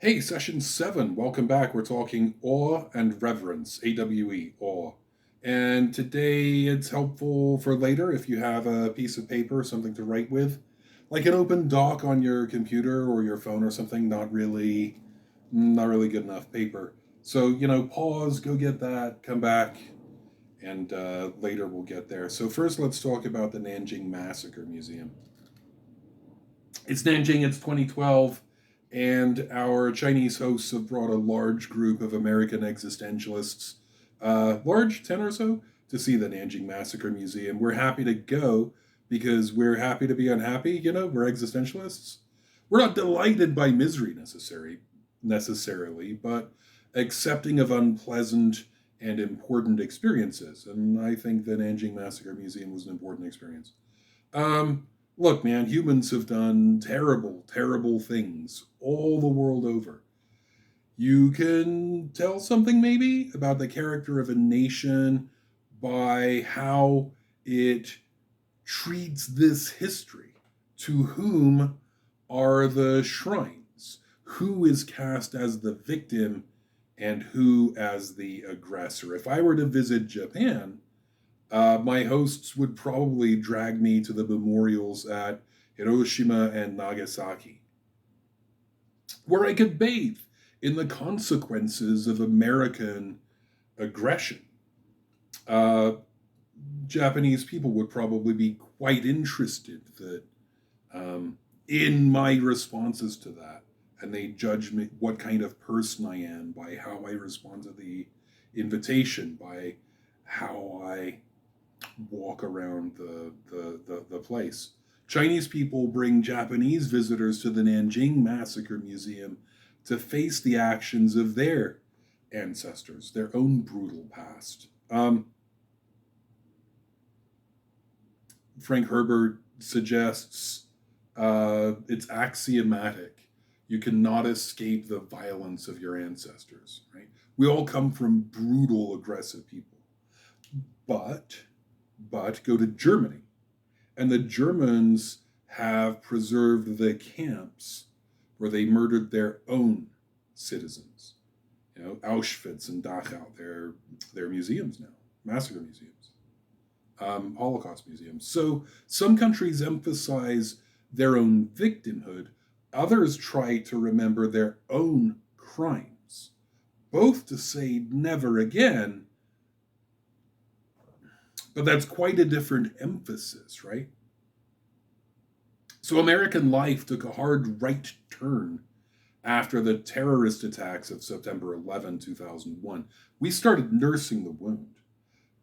Hey, session 7. Welcome back. We're talking awe and reverence, AWE, awe. And today it's helpful for later if you have a piece of paper, something to write with, like an open doc on your computer or your phone or something, not really good enough paper. So, pause, go get that, come back, and later we'll get there. So first let's talk about the Nanjing Massacre Museum. It's Nanjing, it's 2012, and our Chinese hosts have brought a large group of American existentialists, large 10 or so, to see the Nanjing Massacre Museum. We're happy to go because we're happy to be unhappy, we're existentialists. We're not delighted by misery necessarily, but accepting of unpleasant and important experiences. And I think the Nanjing Massacre Museum was an important experience. Um, Look, man, humans have done terrible, terrible things all the world over. You can tell something maybe about the character of a nation by how it treats this history. To whom are the shrines? Who is cast as the victim and who as the aggressor? If I were to visit Japan, my hosts would probably drag me to the memorials at Hiroshima and Nagasaki, where I could bathe in the consequences of American aggression. Uh, Japanese people would probably be quite interested that in my responses to that, and they judge me what kind of person I am by how I respond to the invitation, by how I walk around the place. Chinese people bring Japanese visitors to the Nanjing Massacre Museum to face the actions of their ancestors, their own brutal past. Frank Herbert suggests it's axiomatic. You cannot escape the violence of your ancestors, right? We all come from brutal, aggressive people. But, but go to Germany, and the Germans have preserved the camps where they murdered their own citizens. Auschwitz and Dachau, they're museums now, massacre museums, Holocaust museums. So some countries emphasize their own victimhood, others try to remember their own crimes, both to say never again, but that's quite a different emphasis, right? So American life took a hard right turn after the terrorist attacks of September 2001. We started nursing the wound.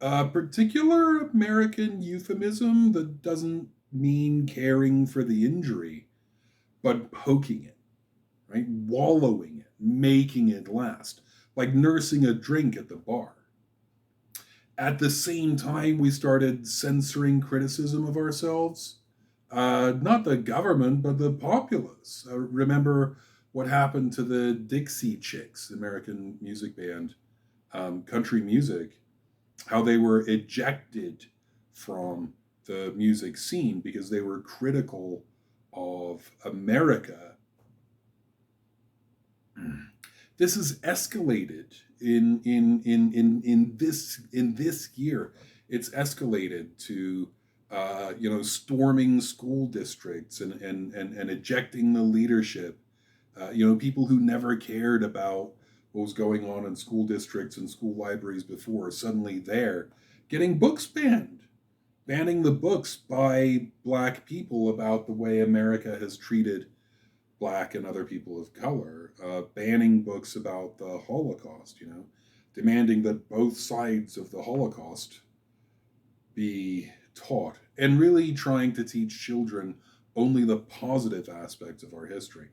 A particular American euphemism that doesn't mean caring for the injury, but poking it, right? Wallowing it, making it last, like nursing a drink at the bar. At the same time, we started censoring criticism of ourselves. Not the government, but the populace. Remember what happened to the Dixie Chicks, American music band, country music, how they were ejected from the music scene because they were critical of America. This has escalated in this year. It's escalated to storming school districts and ejecting the leadership. People who never cared about what was going on in school districts and school libraries before are suddenly there, getting books banned, banning the books by black people about the way America has treated black and other people of color, banning books about the Holocaust, demanding that both sides of the Holocaust be taught, and really trying to teach children only the positive aspects of our history.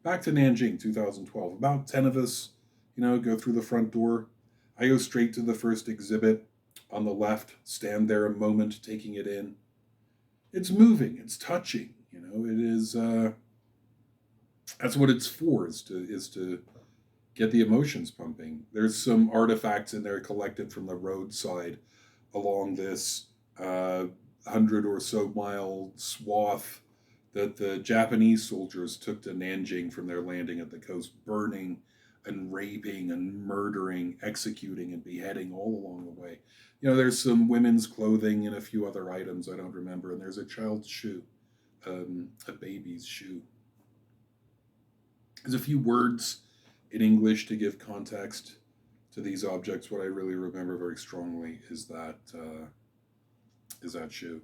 Back to Nanjing, 2012. About 10 of us, go through the front door. I go straight to the first exhibit on the left, stand there a moment, taking it in. It's moving, it's touching, it is. That's what it's for, is to get the emotions pumping. There's some artifacts in there collected from the roadside along this 100 or so mile swath that the Japanese soldiers took to Nanjing from their landing at the coast, burning and raping and murdering, executing and beheading all along the way. There's some women's clothing and a few other items I don't remember, and there's a child's shoe, a baby's shoe. There's a few words in English to give context to these objects. What I really remember very strongly is that shoe.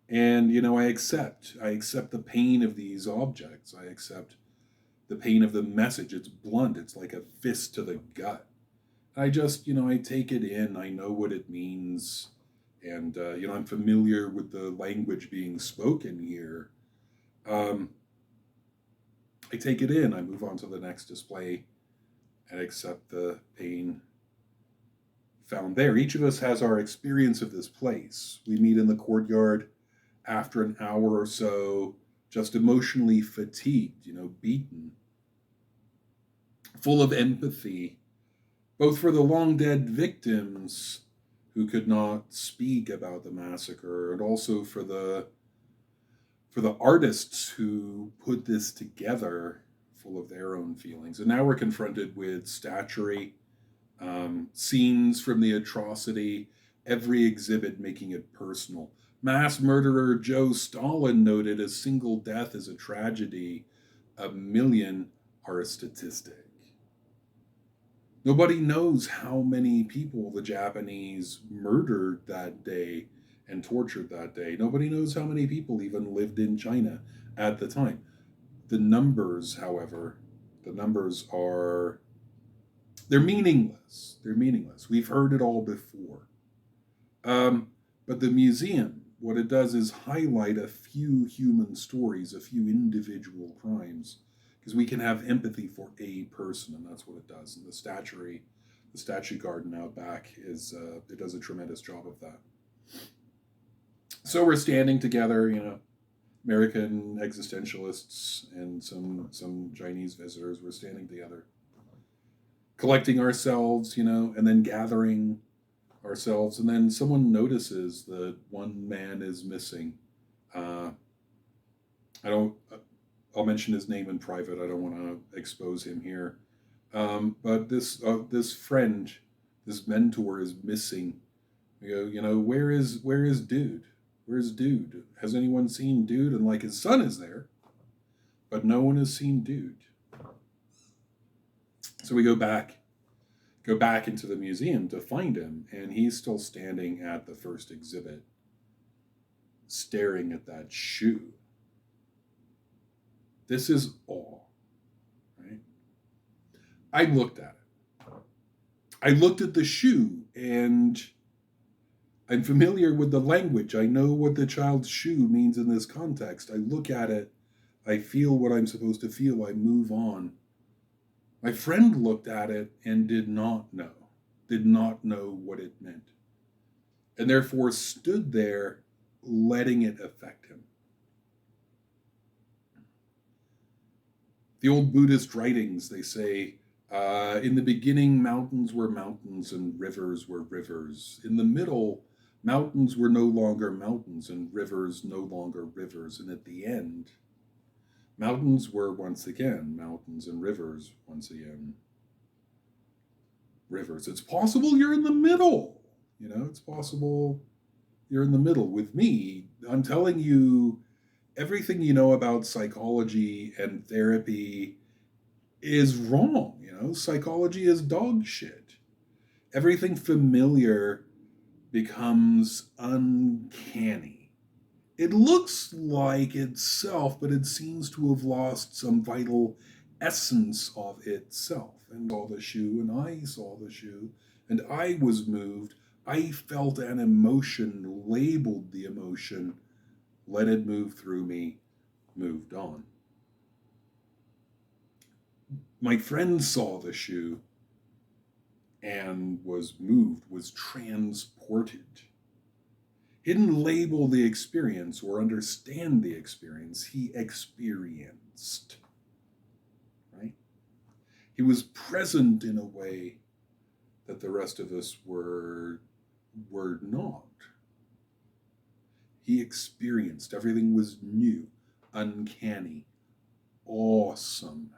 And I accept the pain of these objects. I accept the pain of the message. It's blunt. It's like a fist to the gut. I just, I take it in. I know what it means. And, I'm familiar with the language being spoken here. I take it in. I move on to the next display and accept the pain found there. Each of us has our experience of this place. We meet in the courtyard after an hour or so, just emotionally fatigued, beaten, full of empathy, both for the long dead victims who could not speak about the massacre, and also for the artists who put this together, full of their own feelings. And now we're confronted with statuary, scenes from the atrocity, every exhibit making it personal. Mass murderer Joe Stalin noted a single death is a tragedy, a million are a statistic. Nobody knows how many people the Japanese murdered that day and tortured that day. Nobody knows how many people even lived in China at the time. The numbers, however, they're meaningless. They're meaningless. We've heard it all before. But the museum, what it does is highlight a few human stories, a few individual crimes, because we can have empathy for a person, and that's what it does. And the statue garden out back it does a tremendous job of that. So we're standing together, American existentialists and some Chinese visitors. We're standing together, collecting ourselves, and then gathering ourselves. And then someone notices that one man is missing. I'll mention his name in private. I don't want to expose him here. But this friend, this mentor is missing. We go, where is dude? Where's dude? Has anyone seen dude? And like his son is there, but no one has seen dude. So we go back into the museum to find him, and he's still standing at the first exhibit, staring at that shoe. This is awe, right? I looked at it. I looked at the shoe, and I'm familiar with the language. I know what the child's shoe means in this context. I look at it. I feel what I'm supposed to feel. I move on. My friend looked at it and did not know what it meant, and therefore stood there letting it affect him. The old Buddhist writings, they say, in the beginning, mountains were mountains and rivers were rivers. In the middle, mountains were no longer mountains and rivers no longer rivers. And at the end, mountains were once again mountains and rivers once again rivers. It's possible you're in the middle. It's possible you're in the middle. With me, I'm telling you, everything you know about psychology and therapy is wrong. Psychology is dog shit. Everything familiar becomes uncanny. It looks like itself, but it seems to have lost some vital essence of itself. And saw the shoe, and I saw the shoe, and I was moved. I felt an emotion, labeled the emotion, let it move through me, moved on. My friend saw the shoe and was moved, was transported. He didn't label the experience or understand the experience. He experienced, right? He was present in a way that the rest of us were not. He experienced. Everything was new. uncanny, awesome.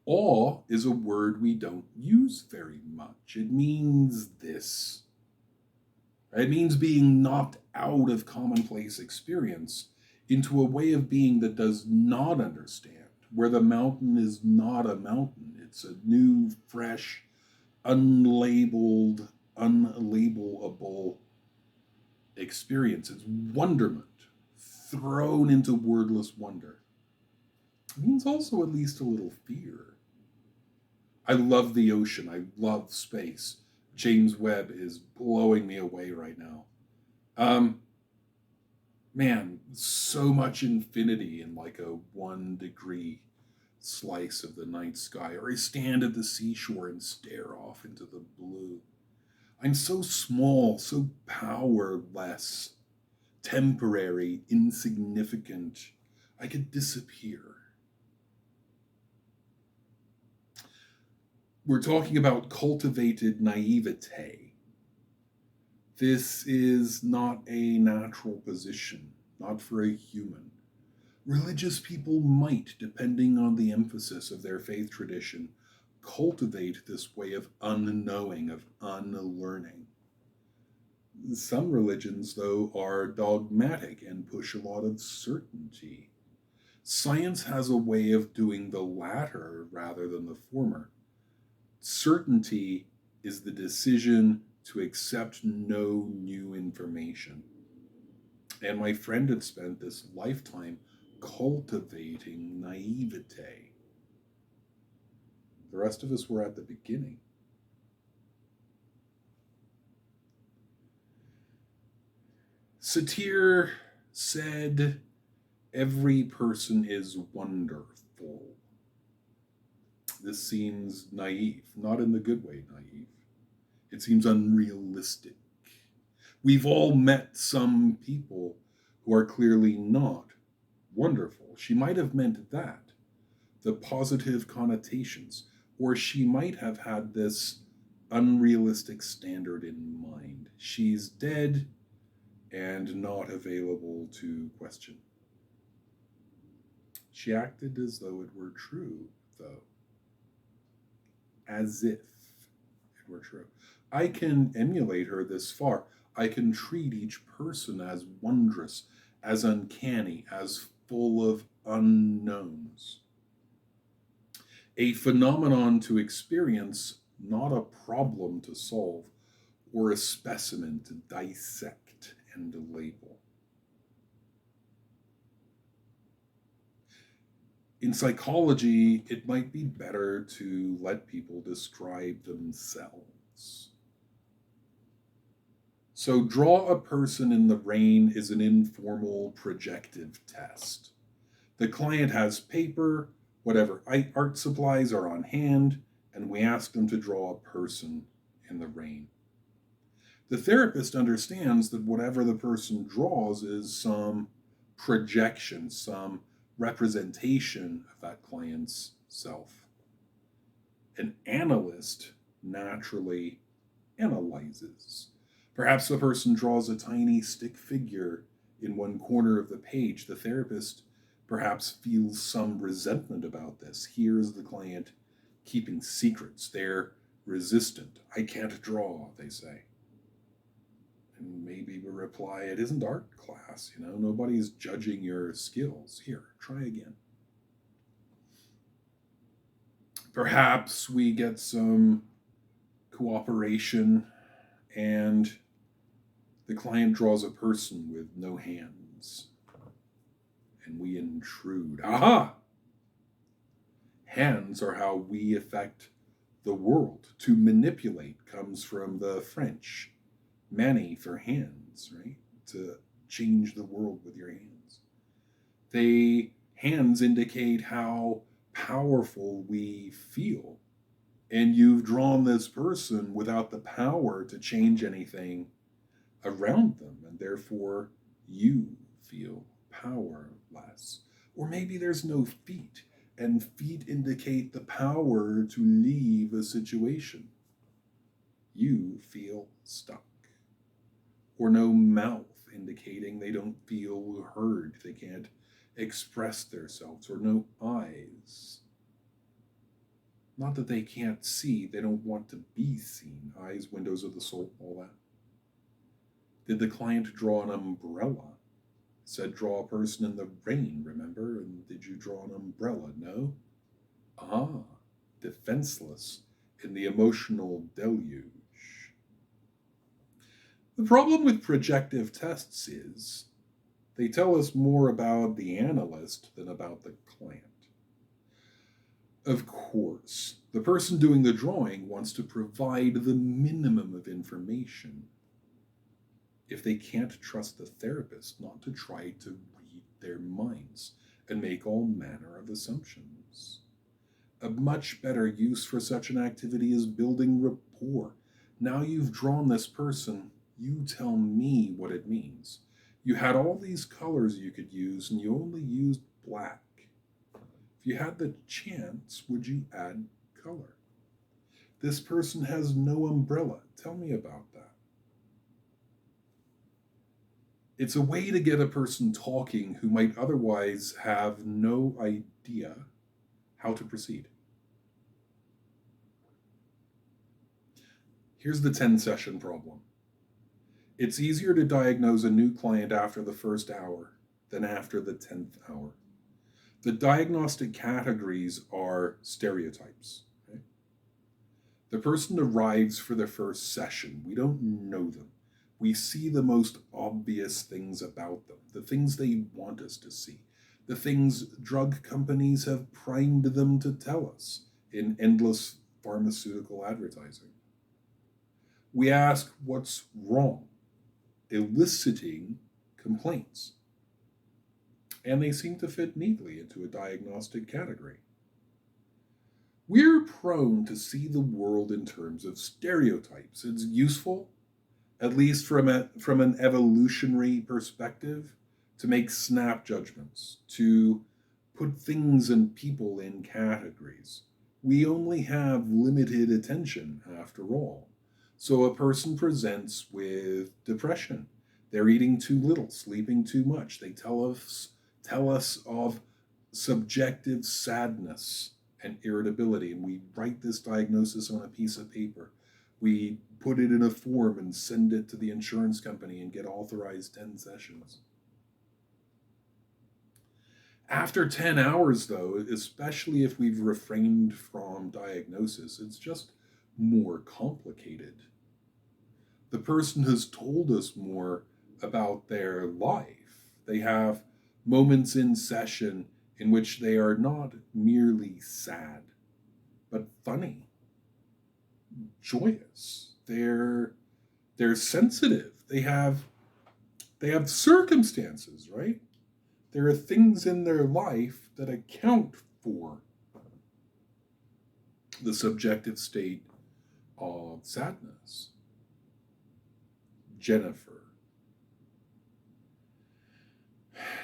Awe is a word we don't use very much. It means this. It means being knocked out of commonplace experience into a way of being that does not understand, where the mountain is not a mountain. It's a new, fresh, unlabeled, unlabelable experience. It's wonderment thrown into wordless wonder. It means also at least a little fear. I love the ocean. I love space. James Webb is blowing me away right now. Um, Man, so much infinity in like a 1 degree slice of the night sky. Or I stand at the seashore and stare off into the blue. I'm so small, so powerless, temporary, insignificant. I could disappear. We're talking about cultivated naivete. This is not a natural position, not for a human. Religious people might, depending on the emphasis of their faith tradition, cultivate this way of unknowing, of unlearning. Some religions, though, are dogmatic and push a lot of certainty. Science has a way of doing the latter rather than the former. Certainty is the decision to accept no new information. And my friend had spent this lifetime cultivating naivete. The rest of us were at the beginning. Satir said, "Every person is wonderful." This seems naive, not in the good way naive. It seems unrealistic. We've all met some people who are clearly not wonderful. She might have meant that, the positive connotations, or she might have had this unrealistic standard in mind. She's dead and not available to question. She acted as though it were true, though. As if it were true. I can emulate her this far. I can treat each person as wondrous, as uncanny, as full of unknowns. A phenomenon to experience, not a problem to solve, or a specimen to dissect and label. In psychology, it might be better to let people describe themselves. So, draw a person in the rain is an informal projective test. The client has paper, whatever art supplies are on hand, and we ask them to draw a person in the rain. The therapist understands that whatever the person draws is some projection, some representation of that client's self. An analyst naturally analyzes. Perhaps the person draws a tiny stick figure in one corner of the page. The therapist perhaps feels some resentment about this. Here's the client keeping secrets. They're resistant. I can't draw, they say. And maybe we reply, it isn't art class, nobody's judging your skills. Here, try again. Perhaps we get some cooperation and the client draws a person with no hands. And we intrude. Aha! Hands are how we affect the world. To manipulate comes from the French. Mani for hands, right? To change the world with your hands. Hands indicate how powerful we feel. And you've drawn this person without the power to change anything around them, and therefore you feel powerless. Or maybe there's no feet, and feet indicate the power to leave a situation. You feel stuck. Or no mouth indicating they don't feel heard, they can't express themselves, or no eyes. Not that they can't see, they don't want to be seen. Eyes, windows of the soul, all that. Did the client draw an umbrella? Said draw a person in the rain, remember? And did you draw an umbrella? No? Ah, defenseless in the emotional deluge. The problem with projective tests is they tell us more about the analyst than about the client. Of course, the person doing the drawing wants to provide the minimum of information. If they can't trust the therapist, not to try to read their minds and make all manner of assumptions. A much better use for such an activity is building rapport. Now you've drawn this person, you tell me what it means. You had all these colors you could use, and you only used black. If you had the chance, would you add color? This person has no umbrella. Tell me about that. It's a way to get a person talking who might otherwise have no idea how to proceed. Here's the 10-session problem. It's easier to diagnose a new client after the first hour than after the 10th hour. The diagnostic categories are stereotypes. Right? The person arrives for the first session. We don't know them. We see the most obvious things about them, the things they want us to see, the things drug companies have primed them to tell us in endless pharmaceutical advertising. We ask what's wrong, eliciting complaints. And they seem to fit neatly into a diagnostic category. We're prone to see the world in terms of stereotypes. It's useful, at least from an evolutionary perspective, to make snap judgments, to put things and people in categories. We only have limited attention, after all. So a person presents with depression. They're eating too little, sleeping too much. They tell us of subjective sadness and irritability, and we write this diagnosis on a piece of paper. We put it in a form and send it to the insurance company and get authorized 10 sessions. After 10 hours, though, especially if we've refrained from diagnosis, it's just more complicated. The person has told us more about their life. They have moments in session in which they are not merely sad, but funny, joyous. They're sensitive. They have circumstances, right? There are things in their life that account for the subjective state of sadness.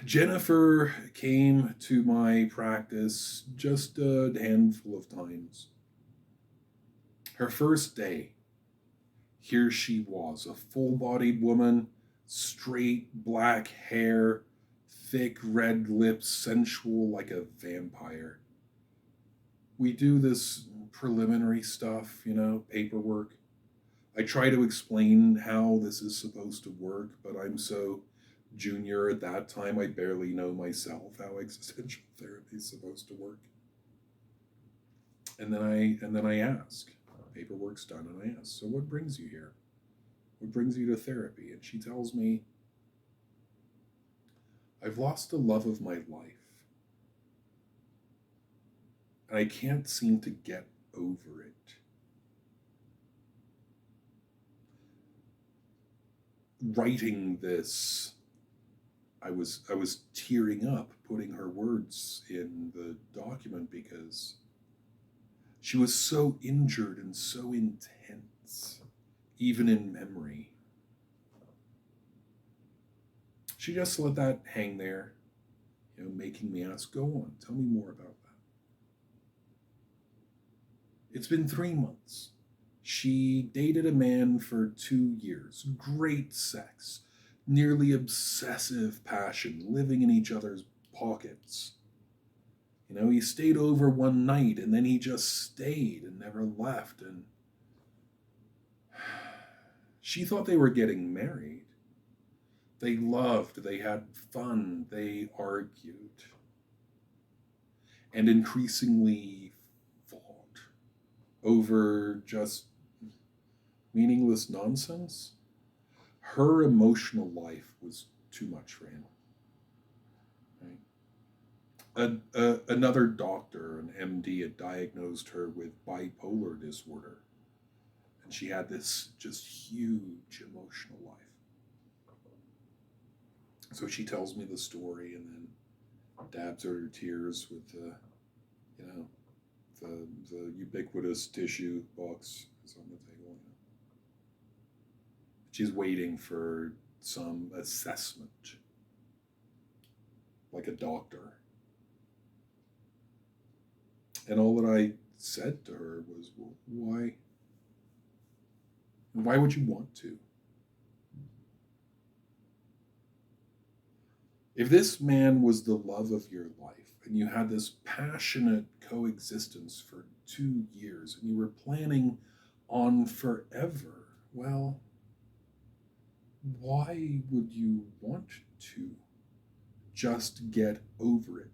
Jennifer came to my practice just a handful of times. Her first day, here she was, a full-bodied woman, straight black hair, thick red lips, sensual like a vampire. We do this preliminary stuff, paperwork. I try to explain how this is supposed to work, but I'm so junior at that time, I barely know myself how existential therapy is supposed to work. And then I ask, paperwork's done, and I ask, so what brings you here? What brings you to therapy? And she tells me, I've lost the love of my life. And I can't seem to get over it. Writing this, I was tearing up, putting her words in the document because she was so injured and so intense, even in memory. She just let that hang there, making me ask, go on, tell me more about that. It's been 3 months. She dated a man for 2 years. Great sex. nearly obsessive passion, living in each other's pockets. You know, he stayed over one night and then he just stayed and never left. And she thought they were getting married. They loved, they had fun, they argued, and increasingly fought over just meaningless nonsense. Her emotional life was too much for him. Right? Another doctor, an MD, had diagnosed her with bipolar disorder, and she had this just huge emotional life. So she tells me the story, and then dabs her tears with the, you know, the ubiquitous tissue box is on the table. She's waiting for some assessment, like a doctor. And all that I said to her was, well, why? Why would you want to? If this man was the love of your life and you had this passionate coexistence for 2 years and you were planning on forever, well, why would you want to just get over it?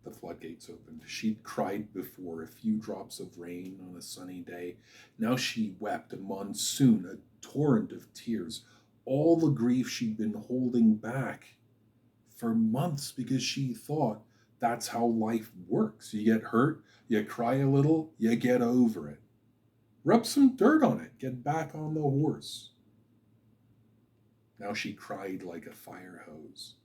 The floodgates opened. She'd cried before, a few drops of rain on a sunny day. Now she wept, a monsoon, a torrent of tears, all the grief she'd been holding back for months because she thought that's how life works. You get hurt, you cry a little, you get over it. Rub some dirt on it, get back on the horse. Now she cried like a fire hose.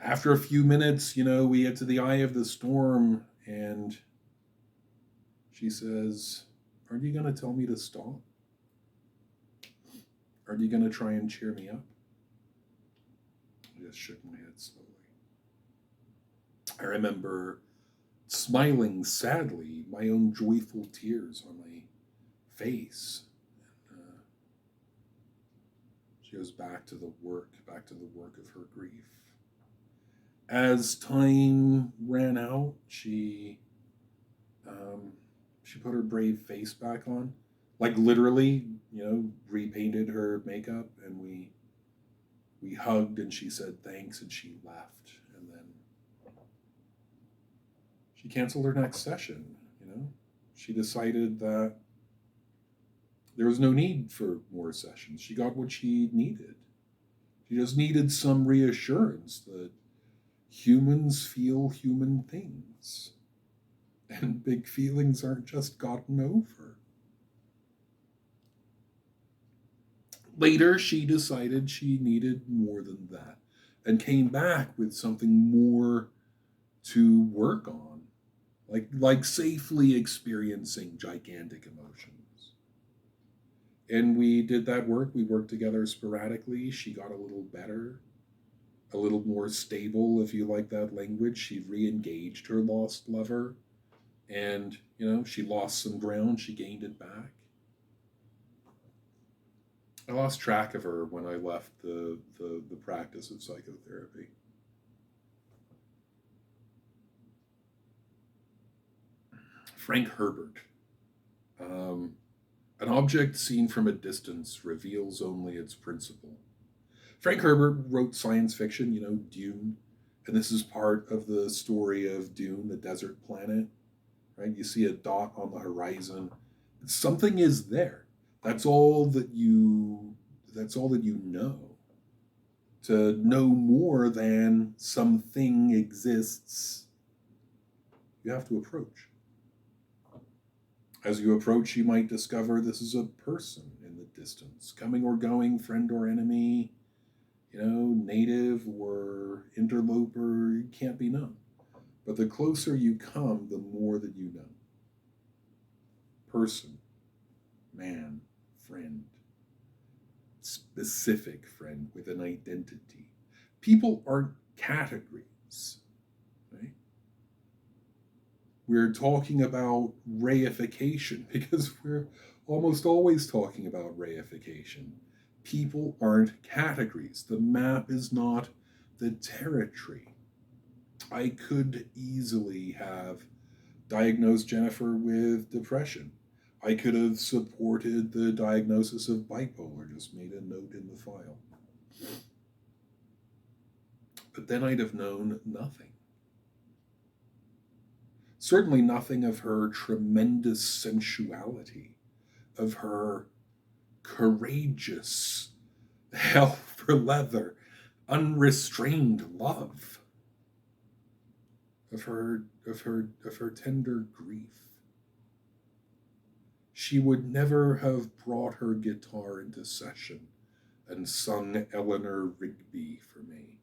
After a few minutes, we get to the eye of the storm, and she says, "Aren't you going to tell me to stop? Are you going to try and cheer me up?" I just shook my head slowly. I remember smiling sadly, my own joyful tears on my face. She goes back to the work of her grief. As time ran out, she put her brave face back on, like literally, repainted her makeup, and we hugged, and she said thanks, and she left, and then she canceled her next session. She decided that there was no need for more sessions. She got what she needed. She just needed some reassurance that humans feel human things, and big feelings aren't just gotten over. Later, she decided she needed more than that and came back with something more to work on, like safely experiencing gigantic emotions. And we did that work. We worked together sporadically. She got a little better, a little more stable, if you like that language. She re-engaged her lost lover, and she lost some ground. She gained it back. I lost track of her when I left the practice of psychotherapy. Frank Herbert. An object seen from a distance reveals only its principle. Frank Herbert wrote science fiction, Dune, and this is part of the story of Dune, the desert planet, right? You see a dot on the horizon. Something is there. That's all that you know. To know more than something exists, you have to approach. As you approach, you might discover this is a person in the distance, coming or going, friend or enemy, native or interloper, you can't be known. But the closer you come, the more that you know. Person, man, friend, specific friend with an identity. People aren't categories, right? We're talking about reification because we're almost always talking about reification. People aren't categories. The map is not the territory. I could easily have diagnosed Jennifer with depression. I could have supported the diagnosis of bipolar, just made a note in the file. But then I'd have known nothing. Certainly nothing of her tremendous sensuality, of her courageous hell for leather, unrestrained love, of her tender grief. She would never have brought her guitar into session and sung Eleanor Rigby for me.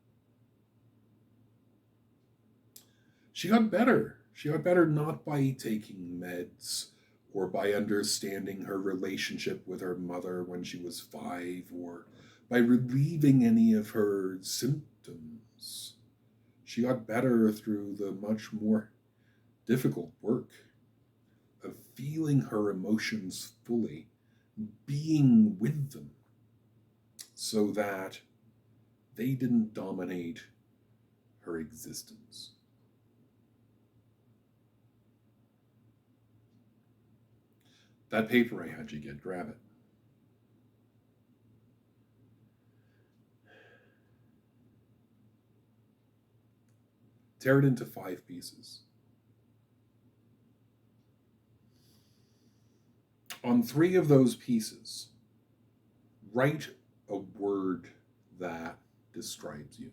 She got better. She got better not by taking meds or by understanding her relationship with her mother when she was 5 or by relieving any of her symptoms. She got better through the much more difficult work of feeling her emotions fully, being with them, so that they didn't dominate her existence. That paper I had you get, grab it. Tear it into 5 pieces. On 3 of those pieces, write a word that describes you.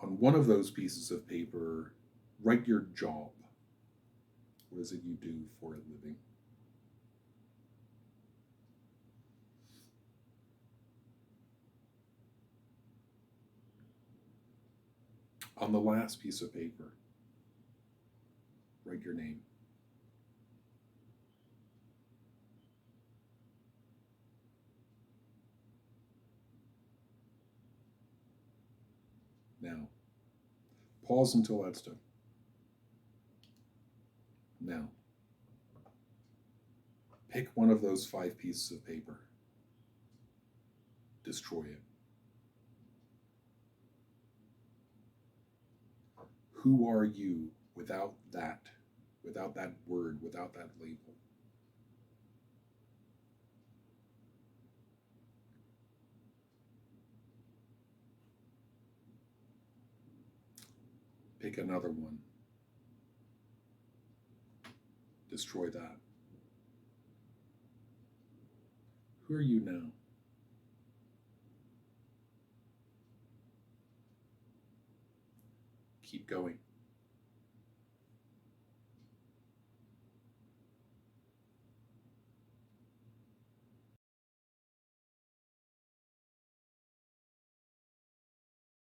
On one of those pieces of paper, write your job. What is it you do for a living? On the last piece of paper, write your name. Now, pause until that's done. Now, pick one of those 5 pieces of paper. Destroy it. Who are you without that word, without that label? Pick another one. Destroy that. Who are you now? Keep going.